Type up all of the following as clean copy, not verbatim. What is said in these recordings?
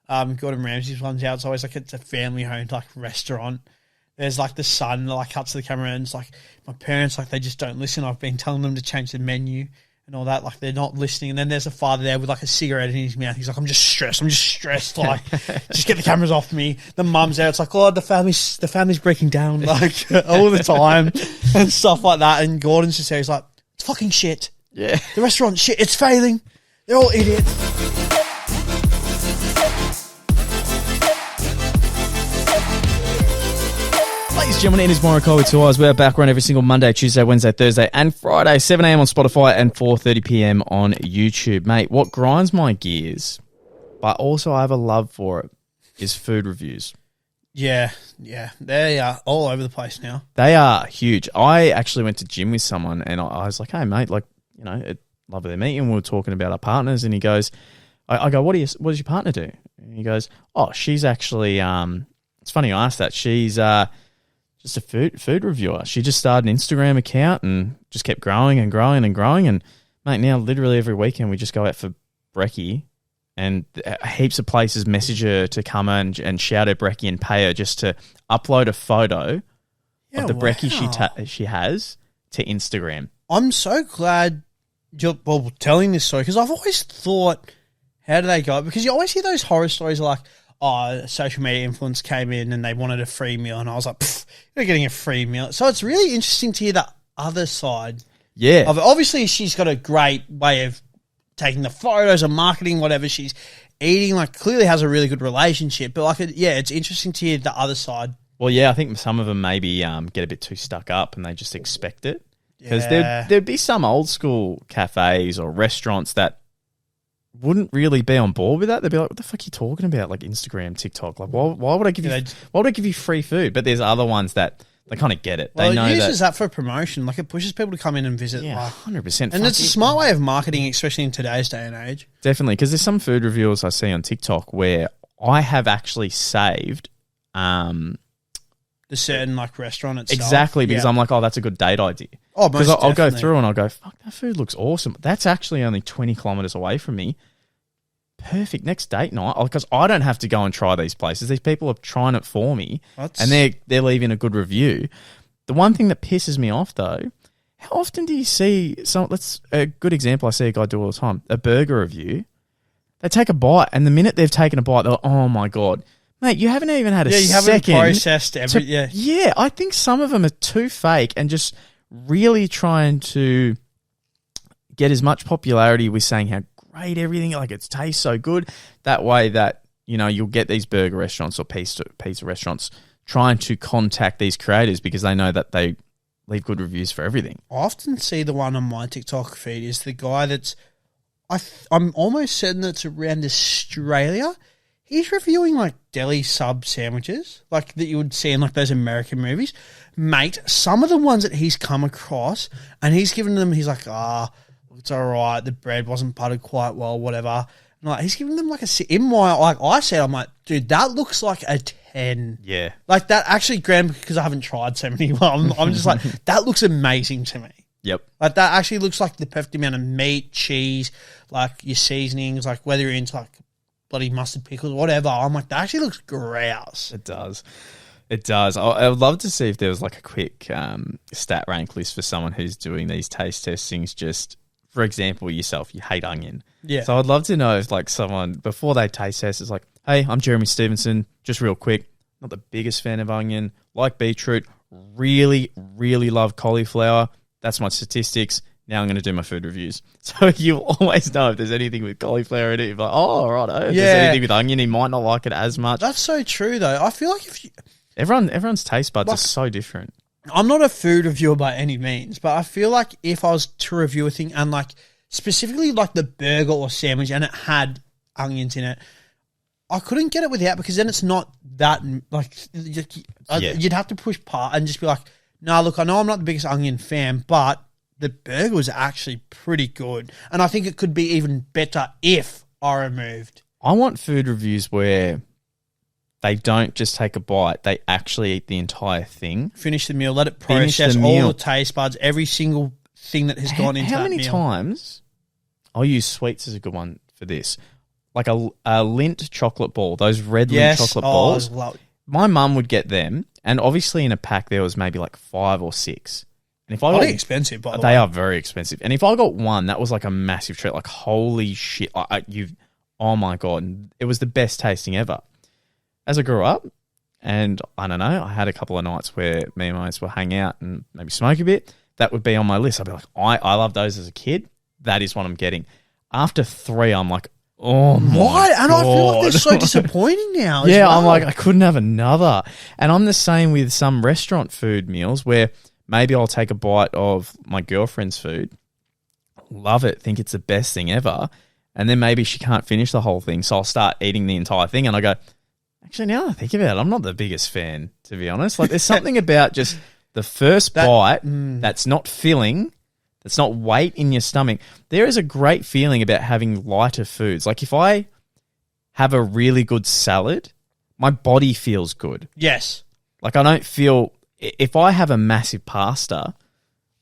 Gordon Ramsay's one's out. It's always like it's a family-owned like restaurant. There's like the son that like cuts to the camera and it's like, my parents, like they just don't listen. I've been telling them to change the menu and all that. Like they're not listening. And then there's a father there with like a cigarette in his mouth. He's like, I'm just stressed. Like, just get the cameras off me. The mum's there. It's like, oh, the family's breaking down like all the time and stuff like that. And Gordon's just there. He's like, it's fucking shit. Yeah. The restaurant's shit. It's failing. They're all idiots. Ladies and gentlemen, it is Morokaii 2 Hours. We're back on every single Monday, Tuesday, Wednesday, Thursday and Friday, 7 a.m. on Spotify and 4:30 p.m. on YouTube. Mate, what grinds my gears, but also I have a love for it, is food reviews. Yeah. They are all over the place now. They are huge. I actually went to gym with someone and I was like, hey, mate, like, you know, lovely meeting. We were talking about our partners and he goes, I go, what does your partner do? And he goes, oh, she's actually, it's funny you asked that. She's just a food reviewer. She just started an Instagram account and just kept growing and growing and growing. And, mate, now literally every weekend we just go out for brekkie and heaps of places message her to come and shout her brekkie and pay her just to upload a photo of the brekkie she has to Instagram. I'm so glad you're telling this story because I've always thought, how do they go? Because you always hear those horror stories like, oh, a social media influence came in and they wanted a free meal. And I was like, you're getting a free meal. So it's really interesting to hear the other side. Yeah. Of it. Obviously, she's got a great way of taking the photos and marketing, whatever she's eating. Like, clearly has a really good relationship. But, like, it's interesting to hear the other side. Well, yeah, I think some of them maybe get a bit too stuck up and they just expect it. Because there'd be some old school cafes or restaurants that wouldn't really be on board with that. They'd be like, what the fuck are you talking about? Like Instagram, TikTok. Like, why would I give you free food? But there's other ones that they kind of get it. Well, they know it uses that for promotion. Like, it pushes people to come in and visit. Yeah, 100%. And it's a smart way of marketing, especially in today's day and age. Definitely, because there's some food reviewers I see on TikTok where I have actually saved the certain like restaurant itself. Exactly, because I'm like, oh, that's a good date idea. Oh, because I'll go through and I'll go, fuck, that food looks awesome. That's actually only 20 kilometers away from me. Perfect next date night, because I don't have to go and try these places. These people are trying it for me, and they're leaving a good review. The one thing that pisses me off though, how often do you see a good example I see a guy do all the time, a burger review. They take a bite, and the minute they've taken a bite, they're like, oh my God. Mate, you haven't even had a second. Yeah, you haven't processed Yeah, I think some of them are too fake and just really trying to get as much popularity with saying how great everything, like it tastes so good. That way that, you know, you'll get these burger restaurants or pizza restaurants trying to contact these creators because they know that they leave good reviews for everything. I often see the one on my TikTok feed is the guy that's, I'm almost certain that's around Australia. He's reviewing like deli sub sandwiches, like that you would see in like those American movies. Mate, some of the ones that he's come across and he's given them, he's like, it's all right. The bread wasn't buttered quite well, whatever. And like, he's giving them like I said, I'm like, dude, that looks like a 10. Yeah. Like that actually, Graham, because I haven't tried so many. I'm just like, that looks amazing to me. Yep. Like that actually looks like the perfect amount of meat, cheese, like your seasonings, like whether you're into like bloody mustard pickles, whatever. I'm like, that actually looks grouse. It does. It does. I would love to see if there was like a quick stat rank list for someone who's doing these taste testings. Just, for example, yourself, you hate onion. Yeah. So I'd love to know if like someone, before they taste test, is like, hey, I'm Jeremy Stevenson, just real quick, not the biggest fan of onion, like beetroot, really, really love cauliflower. That's my statistics. Now I'm going to do my food reviews. So you'll always know if there's anything with cauliflower in it. You're like, oh, right. If there's anything with onion, he might not like it as much. That's so true, though. I feel like if you... Everyone's taste buds are so different. I'm not a food reviewer by any means, but I feel like if I was to review a thing and like specifically like the burger or sandwich and it had onions in it, I couldn't get it without, because then it's not that like you'd have to push part and just be like, no, look, I know I'm not the biggest onion fan, but the burger was actually pretty good. And I think it could be even better if I removed. I want food reviews where they don't just take a bite, they actually eat the entire thing. Finish the meal, let it process all the taste buds, every single thing that has gone into that meal. How many times, I'll use sweets as a good one for this. like a Lindt chocolate ball, those red Yes. Lindt chocolate Oh, balls. I love- My mum would get them, and obviously in a pack there was maybe like 5 or 6. And if I Bloody got, expensive, by the they way. are very expensive. And if I got one, that was like a massive treat. Like holy shit, oh my god, it was the best tasting ever. As I grew up, and I don't know, I had a couple of nights where me and my mates would hang out and maybe smoke a bit. That would be on my list. I'd be like, I love those as a kid. That is what I'm getting. After 3, I'm like, oh my Why? And I feel like God. they're so disappointing now. Yeah, as well. I'm like, I couldn't have another. And I'm the same with some restaurant food meals where maybe I'll take a bite of my girlfriend's food, love it, think it's the best thing ever, and then maybe she can't finish the whole thing, so I'll start eating the entire thing, and I go, actually, now that I think about it, I'm not the biggest fan, to be honest. Like, there's something about just the first bite that's not filling, that's not weight in your stomach. There is a great feeling about having lighter foods. Like, if I have a really good salad, my body feels good. Yes. Like, I don't feel... If I have a massive pasta,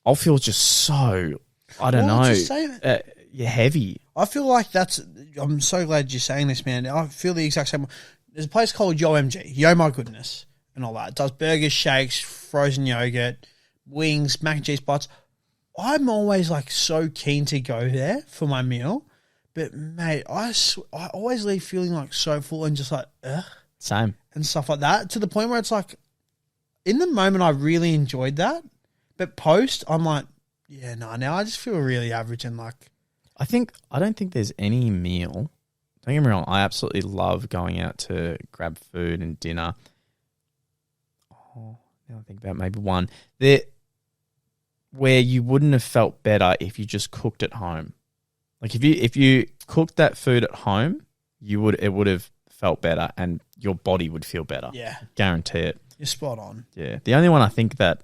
I'll feel just so... I don't Well, know. just say You're heavy. I feel like that's... I'm so glad you're saying this, man. I feel the exact same. There's a place called Yo MG, Yo My Goodness, and all that. It does burgers, shakes, frozen yogurt, wings, mac and cheese bites. I'm always like so keen to go there for my meal, but mate, I always leave feeling like so full and just like ugh Same. and stuff like that, to the point where it's like, in the moment I really enjoyed that, but post I'm like, yeah, no, now I just feel really average and like. I don't think there's any meal. Don't get me wrong, I absolutely love going out to grab food and dinner. Oh, now I think about maybe one there where you wouldn't have felt better if you just cooked at home. Like if you cooked that food at home, it would have felt better and your body would feel better. Yeah, Guarantee it. you're spot on. Yeah. The only one I think that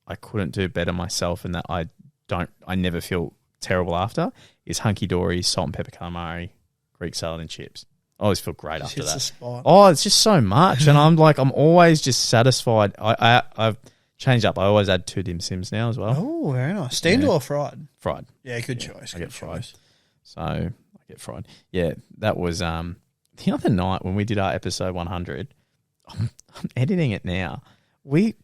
I couldn't do better myself and that I never feel terrible after is Hunky Dory's salt and pepper calamari, Greek salad and chips. I always feel great after It's that. a spot. Oh, it's just so much. And I'm always just satisfied. I've changed up. I always add 2 dim sims now as well. Oh, very nice. Steamed or fried? Fried. Yeah, good choice. I Good get fried. choice. So I get fried. Yeah, that was the other night when we did our episode 100. I'm editing it now. We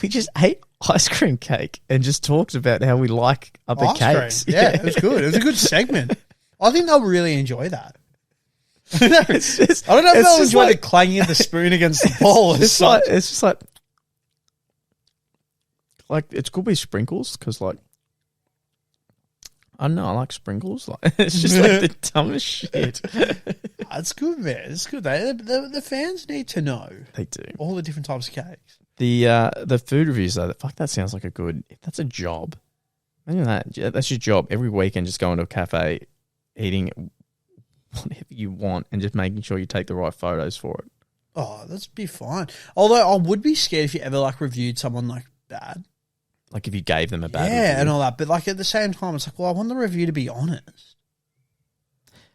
just ate ice cream cake and just talked about how we like other Ice cakes. cream. Yeah, it was good. It was a good segment. I think they'll really enjoy that. I don't know if It's they'll just enjoy like- the clanging of the spoon against the bowl. It's just like it's good with sprinkles because like I don't know, I like sprinkles. Like it's just like the dumbest shit. It's good, man. It's good. The fans need to know They do. all the different types of cakes. The food reviews though, fuck, that sounds like if that's a job. Imagine that. Yeah, that's your job every weekend. Just going to a cafe, eating whatever you want, and just making sure you take the right photos for it. Oh, that'd be fine. Although I would be scared if you ever like reviewed someone like bad. Like if you gave them a bad Yeah, review. and all that. But like at the same time, it's like, well, I want the review to be honest.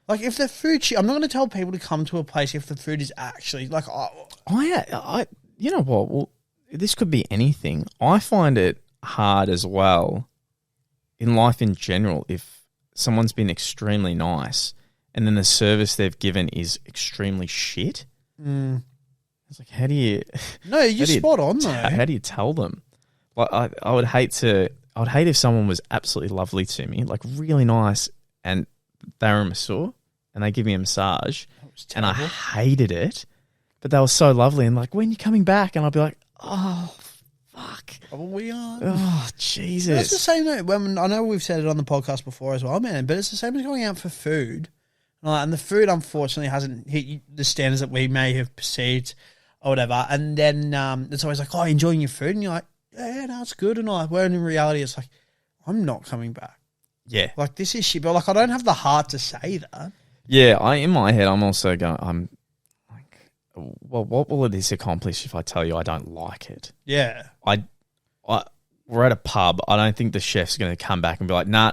Like if the food, I'm not going to tell people to come to a place if the food is actually like, I you know what? Well, this could be anything. I find it hard as well in life in general if someone's been extremely nice and then the service they've given is extremely shit. It's like, how do you? No, you're spot on though. How do you tell them? Like, I would hate if someone was absolutely lovely to me, like really nice, and they were a masseur and they give me a massage, and I hated it, but they were so lovely and like, when are you coming back? And I'd be like, oh, fuck. We are. Oh, Jesus. That's the same though. When, I know we've said it on the podcast before as well, man, but it's the same as going out for food. And the food, unfortunately, hasn't hit the standards that we may have perceived or whatever. And then it's always like, oh, enjoying your food? And you're like, yeah, no, it's good. And all that. Where in reality, it's like, I'm not coming back. Yeah. Like, this is shit. But, like, I don't have the heart to say that. Yeah, in my head, I'm also going, I'm like, well, what will this accomplish if I tell you I don't like it? Yeah. We're at a pub. I don't think the chef's going to come back and be like, nah,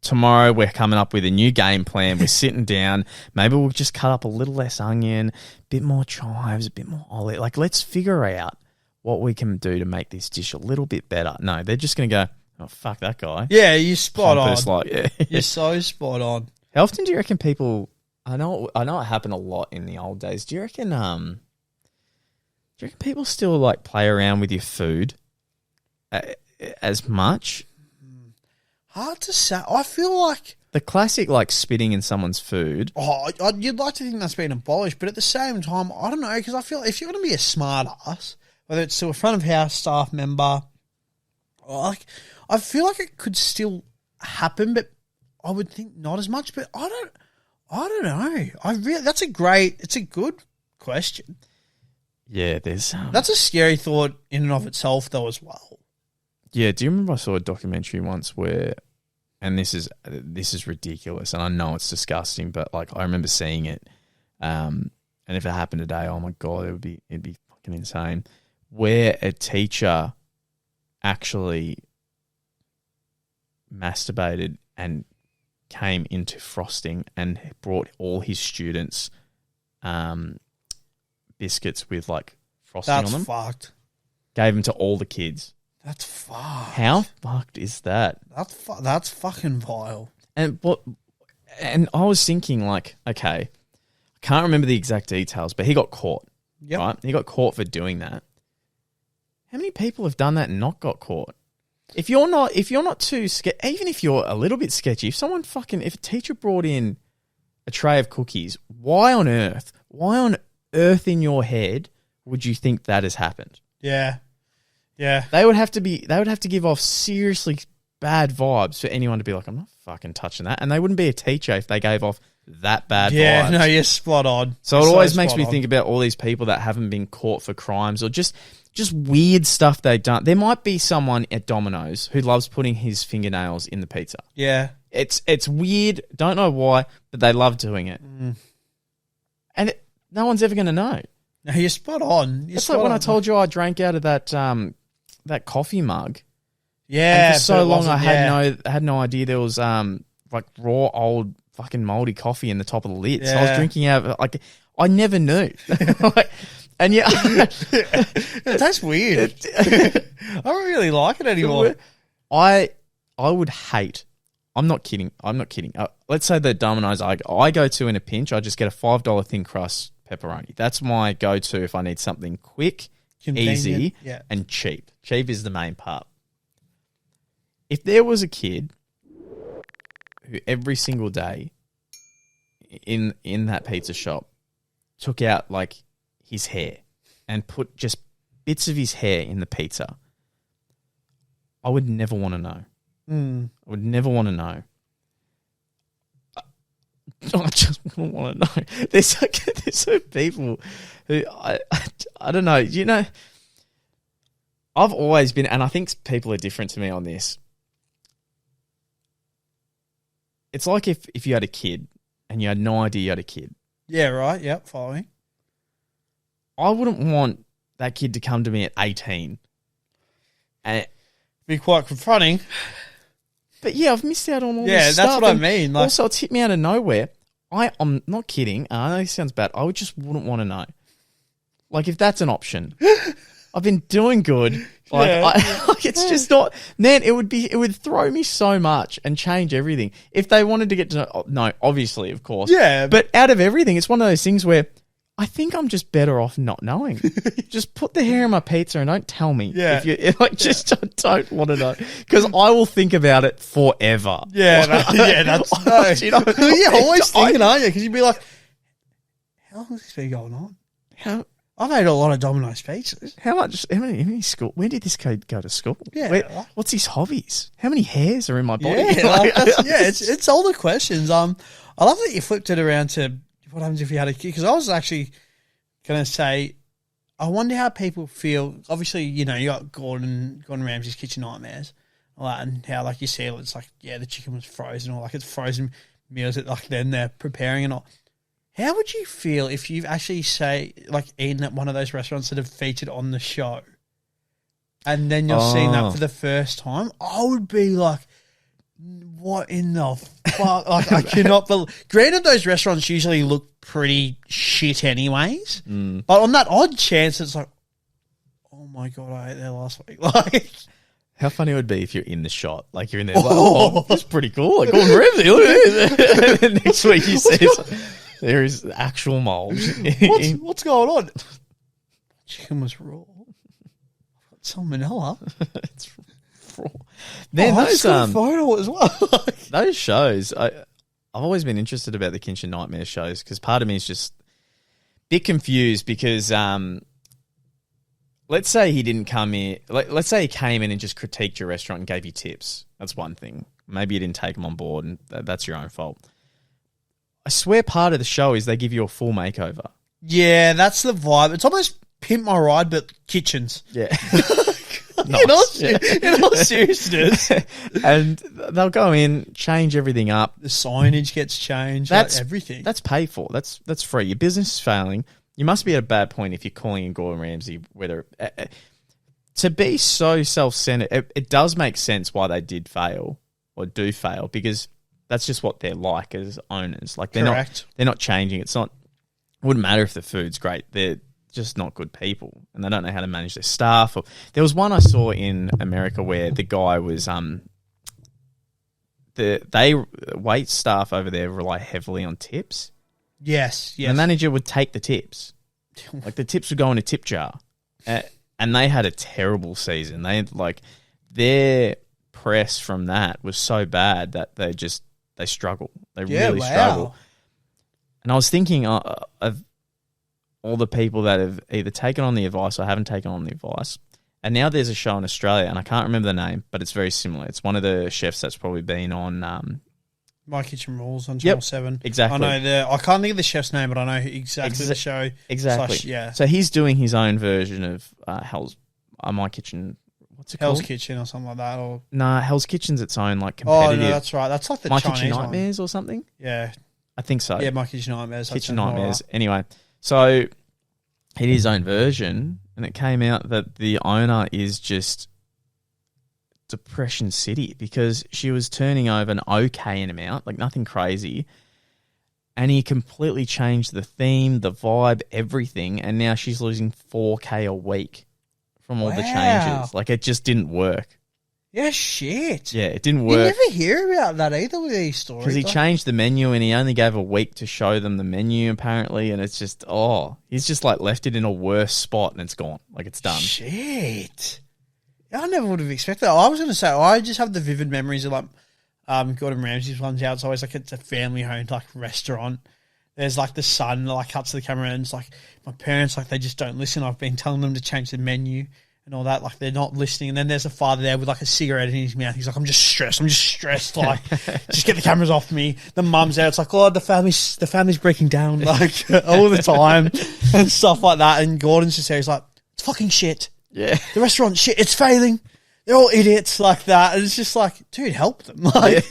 tomorrow we're coming up with a new game plan. We're sitting down. Maybe we'll just cut up a little less onion, a bit more chives, a bit more olive. Like, let's figure out what we can do to make this dish a little bit better. No, they're just going to go, oh, fuck that guy. Yeah, you're spot Pompous, on. like, yeah. You're so spot on. How often do you reckon people I know it happened a lot in the old days. Do you reckon people still like play around with your food as much? Hard to say. I feel like the classic like spitting in someone's food. Oh, you'd like to think that's been abolished, but at the same time, I don't know, because I feel if you're going to be a smart ass, whether it's to a front of house staff member, like I feel like it could still happen, but I would think not as much. But I don't know. It's a good question. Yeah, there's that's a scary thought in and of itself, though, as well. Yeah, do you remember I saw a documentary once where, and this is ridiculous, and I know it's disgusting, but like I remember seeing it, and if it happened today, oh my god, it'd be fucking insane. Where a teacher actually masturbated and came into frosting and brought all his students biscuits with like frosting on them. That's fucked. Gave them to all the kids. That's fucked. How fucked is that? That's fucking vile. And I was thinking like, okay, I can't remember the exact details, but he got caught. Yep. Right? He got caught for doing that. How many people have done that and not got caught? If you're not too sketchy, even if you're a little bit sketchy, if a teacher brought in a tray of cookies, why on earth in your head would you think that has happened? Yeah. Yeah. They would have to give off seriously bad vibes for anyone to be like, I'm not fucking touching that. And they wouldn't be a teacher if they gave off that bad vibes. Yeah, no, you're spot on. So it always makes me think about all these people that haven't been caught for crimes or just weird stuff they've done. There might be someone at Domino's who loves putting his fingernails in the pizza. Yeah. It's weird. Don't know why, but they love doing it. Mm. And no one's ever going to know. No, you're spot on. It's like when I told you I drank out of that coffee mug. Yeah. And for so long I had no idea there was like raw old fucking moldy coffee in the top of the lid. Yeah. So I was drinking out of, like I never knew. And yeah, that's weird. I don't really like it anymore. I would hate. I'm not kidding. Let's say the Domino's I go to in a pinch, I just get a $5 thin crust pepperoni. That's my go-to if I need something quick, convenient, easy, and cheap. Cheap is the main part. If there was a kid who every single day in that pizza shop took out like his hair and put just bits of his hair in the pizza, I would never want to know. Mm. I would never want to know. I just wouldn't want to know. There's some people who I don't know. You know, I've always been, and I think people are different to me on this. It's like if you had a kid and you had no idea you had a kid. Yeah, right. Yep, following. I wouldn't want that kid to come to me at 18. And be quite confronting. But yeah, I've missed out on all this stuff. Yeah, that's what I mean. Like, also, it's hit me out of nowhere. I'm not kidding. I know this sounds bad. I just wouldn't want to know. Like, if that's an option. I've been doing good. Like, it's just not. Man, it would throw me so much and change everything. If they wanted to get to know, no, obviously, of course. Yeah. But out of everything, it's one of those things where I think I'm just better off not knowing. Just put the hair in my pizza and don't tell me. Yeah. Don't want to know. Because I will think about it forever. Yeah, that's no. You know, you're always thinking, aren't you? Because you'd be like, how long has this been going on? I've had a lot of Domino's pizzas. How many school? Where did this kid go to school? Yeah. What's his hobbies? How many hairs are in my body? Yeah, it's all the questions. I love that you flipped it around to what happens if you had a kid? Because I was actually going to say, I wonder how people feel. Obviously, you know, you got Gordon Ramsay's Kitchen Nightmares, all that, and how, like, you see, it's like, yeah, the chicken was frozen, or like it's frozen meals that, like, then they're preparing and all. How would you feel if you've actually, say, like, eaten at one of those restaurants that have featured on the show, and then you're seeing that for the first time? I would be like, what in the fuck? Like, I cannot believe. Granted, those restaurants usually look pretty shit anyways, but on that odd chance, it's like, oh my god, I ate there last week. Like, how funny it would be if you're in the shot, like you're in there, like, oh, that's pretty cool. Like, Gordon Ramsay, look at this. And then next week you see, There is actual mold. What's going on? Chicken was raw. Salmonella. It's raw. Man, those photo as well. those shows. I've always been interested about the Kitchen Nightmare shows because part of me is just a bit confused because let's say he didn't come in. Let's say he came in and just critiqued your restaurant and gave you tips. That's one thing. Maybe you didn't take them on board, and that's your own fault. I swear part of the show is they give you a full makeover. Yeah, that's the vibe. It's almost Pimp My Ride, but kitchens. Yeah. Nice. In all seriousness. And they'll go in, change everything up. The signage gets changed. That's everything. That's paid for. That's free. Your business is failing. You must be at a bad point if you're calling in Gordon Ramsay. Whether to be so self-centered, it does make sense why they did fail or do fail because that's just what they're like as owners. Like they're not changing. It wouldn't matter if the food's great. They're just not good people, and they don't know how to manage their staff. There was one I saw in America where the guy was they wait staff over there rely heavily on tips. Yes. The manager would take the tips, like the tips would go in a tip jar, and they had a terrible season. Their press from that was so bad that they struggle. They really struggle. And I was thinking of all the people that have either taken on the advice or haven't taken on the advice. And now there's a show in Australia, and I can't remember the name, but it's very similar. It's one of the chefs that's probably been on My Kitchen Rules on Channel 7. Exactly. I know I can't think of the chef's name, but I know exactly the show. Exactly. Yeah. So he's doing his own version of My Kitchen. What's it called? Hell's Kitchen or something like that. Or Hell's Kitchen's its own competitive. Oh, no, that's right. That's like the My Chinese Kitchen Nightmares one. or something. Yeah. I think so. Yeah, My Kitchen Nightmares. Kitchen Nightmares. Anyway, so he did his own version, and it came out that the owner is just Depression City because she was turning over an okay amount, like nothing crazy, and he completely changed the theme, the vibe, everything, and now she's losing $4,000 a week from all the changes. Like, it just didn't work. Yeah, shit. Yeah, it didn't work. You never hear about that either with these stories. Because he changed the menu and he only gave a week to show them the menu, apparently, and it's just, he's just like left it in a worse spot and it's gone. Like, it's done. Shit. I never would have expected that. I was going to say, I just have the vivid memories of like Gordon Ramsay's ones out. It's always like it's a family-owned like restaurant. There's like the son like cuts to the camera and it's like, my parents, like they just don't listen. I've been telling them to change the menu and all that, like they're not listening. And then there's a father there with like a cigarette in his mouth. He's like, I'm just stressed. Like, just get the cameras off me. The mum's there. It's like, the family's breaking down like all the time and stuff like that. And Gordon's just there. He's like, it's fucking shit. Yeah. The restaurant's shit. It's failing. They're all idiots like that. And it's just like, dude, help them. Like,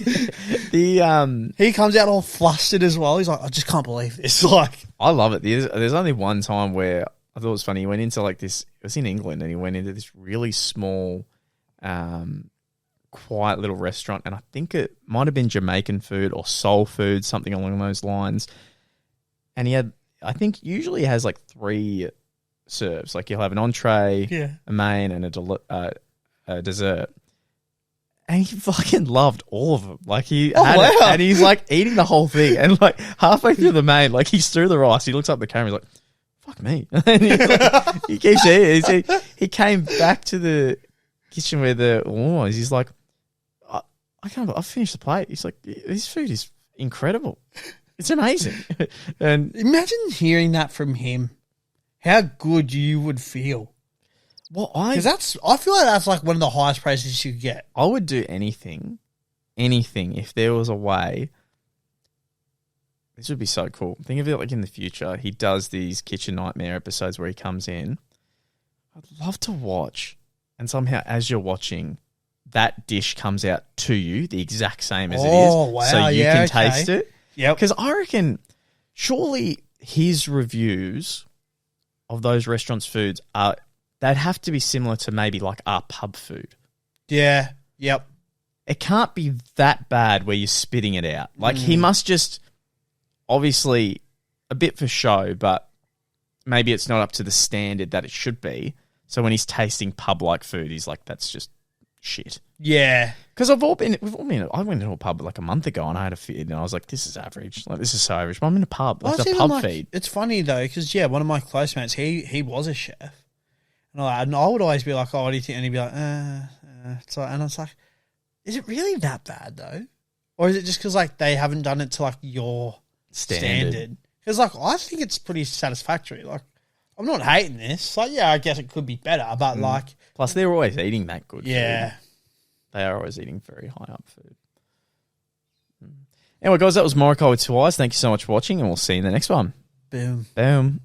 he comes out all flustered as well. He's like, I just can't believe this. Like, I love it. There's only one time where I thought it was funny. He went into like this, it was in England, and he went into this really small, quiet little restaurant. And I think it might have been Jamaican food or soul food, something along those lines. And he had, I think usually he has like 3 serves. Like you'll have an entree, a main, and a dessert. And he fucking loved all of them. Like he had it, and he's like eating the whole thing. And like halfway through the main, like he's through the rice. He looks up at the camera. He's like, fuck me. And he keeps eating. He came back to the kitchen where the woman was. He's like, I can't. I've finished the plate. He's like, this food is incredible. It's amazing. And imagine hearing that from him. How good you would feel. Well, I feel like that's like one of the highest praises you could get. I would do anything if there was a way. This would be so cool. Think of it like in the future. He does these Kitchen Nightmare episodes where he comes in. I'd love to watch, and somehow as you're watching, that dish comes out to you the exact same as it is. Wow, so you can taste it. Yeah, because I reckon surely his reviews of those restaurants' foods they'd have to be similar to maybe like our pub food. Yeah. Yep. It can't be that bad where you're spitting it out. Like he must just, obviously, a bit for show, but maybe it's not up to the standard that it should be. So when he's tasting pub-like food, he's like, that's just shit. Yeah. Because I went into a pub like a month ago and I had a feed and I was like, this is average. Like, this is so average. But I'm in a pub. Like, Well, a it's pub even feed. It's funny, though, because, one of my close mates, he was a chef. And I would always be like, oh, what do you think? And he'd be like, It's like, and I was like, is it really that bad, though? Or is it just because, like, they haven't done it to, like, your standard? Because, like, I think it's pretty satisfactory. Like, I'm not hating this. Like, I guess it could be better, but, like... Plus, they're always eating that good food. Yeah. They are always eating very high up food. Anyway, guys, that was Morokaii with 2 eyes. Thank you so much for watching, and we'll see you in the next one. Boom. Boom.